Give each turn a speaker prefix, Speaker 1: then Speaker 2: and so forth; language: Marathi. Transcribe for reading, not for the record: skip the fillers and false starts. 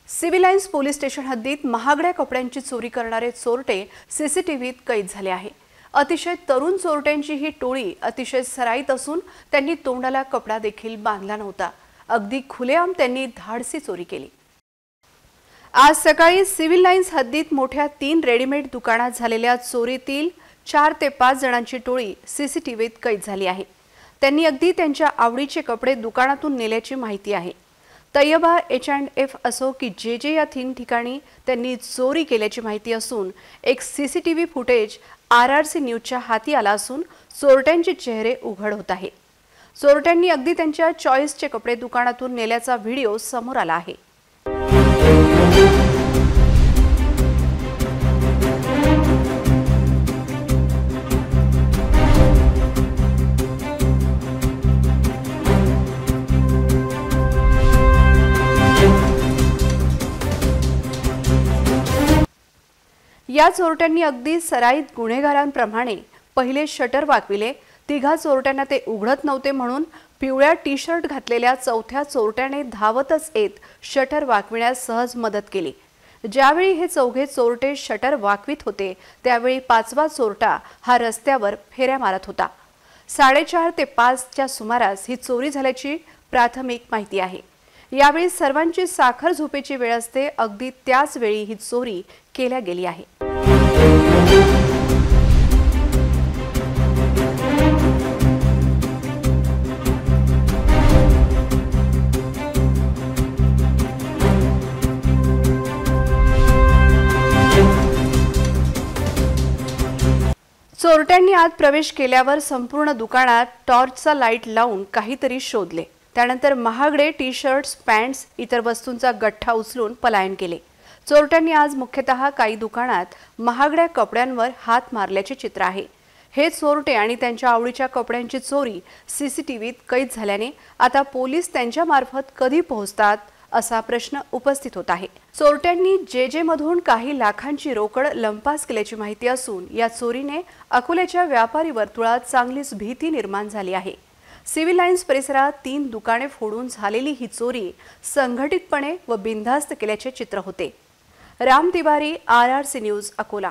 Speaker 1: सिव्हिल लाईन्स पोलीस स्टेशन हद्दीत महागड्या कपड्यांची चोरी करणारे चोरटे सीसीटीव्हीत कैद झाले आहे। अतिशय तरुण चोरट्यांची ही टोळी अतिशय सराईत असून त्यांनी तोंडाला कपडा देखील बांधला नव्हता। अगदी खुलेआम त्यांनी धाडसी चोरी केली। आज सकाळी सिव्हिल लाईन्स हद्दीत मोठ्या 3 रेडीमेड दुकानात झालेल्या चोरीतील 4 ते 5 जणांची टोळी सीसीटीव्हीत कैद झाली आहे। त्यांनी अगदी त्यांच्या आवडीचे कपडे दुकानातून नेल्याची माहिती आहे। तैयबा H&F असो की जे या 3 ठिकाणी त्यांनी चोरी केल्याची माहिती असून एक सीसीटीव्ही फुटेज RRC न्यूजच्या हाती आला असून चोरट्यांचे चेहरे उघड होत आहेत। चोरट्यांनी अगदी त्यांच्या चॉईसचे कपडे दुकानातून नेल्याचा व्हिडिओ समोर आला आहे। या चोरट्यांनी अगदी सराईत गुन्हेगारांप्रमाणे पहिले शटर वाकविले। तिघा चोरट्यांना ते उघडत नव्हते म्हणून पिवळ्या टी-शर्ट घातलेल्या चौथ्या चोरट्याने धावतच येत शटर वाकविण्यास सहज मदत केली। ज्यावेळी हे चौघे चोरटे शटर वाकवित होते त्यावेळी 5वा चोरटा हा रस्त्यावर फेऱ्या मारत होता। 4:30 ते 5 च्या सुमारास ही चोरी झाल्याची प्राथमिक माहिती आहे। यावेळी सर्वांची साखर झोपेची वेळ असते, अगदी त्याच वेळी ही चोरी केल्या गेली आहे। चोरट्यांनी आत प्रवेश केल्यावर संपूर्ण दुकानात टॉर्चचा लाईट लावून काहीतरी शोधले। त्यानंतर महागडे टी-शर्ट्स, पॅन्ट्स, इतर वस्तूंचा गठ्ठा उचलून पलायन केले। चोरट्यांनी आज मुख्यतः काही दुकानात महागड्या कपड्यांवर हात मारल्याचे चित्र आहे। हे चोरटे आणि त्यांच्या आवडीच्या कपड्यांची चोरी सीसीटीव्हीत कैद झाल्याने आता पोलीस त्यांच्या मार्फत कधी पोहोचतात असा प्रश्न उपस्थित होत आहे। चोरट्यांनी जे मधून काही लाखांची रोकड लंपास केल्याची माहिती असून या चोरीने अकोल्याच्या व्यापारी वर्तुळात चांगलीच भीती निर्माण झाली आहे। सिव्हिल लाईन्स परिसरात 3 दुकाने फोडून झालेली ही चोरी संघटितपणे व बिनधास्त केल्याचे चित्र होते। Ram Tiwari, RRC news, Akola.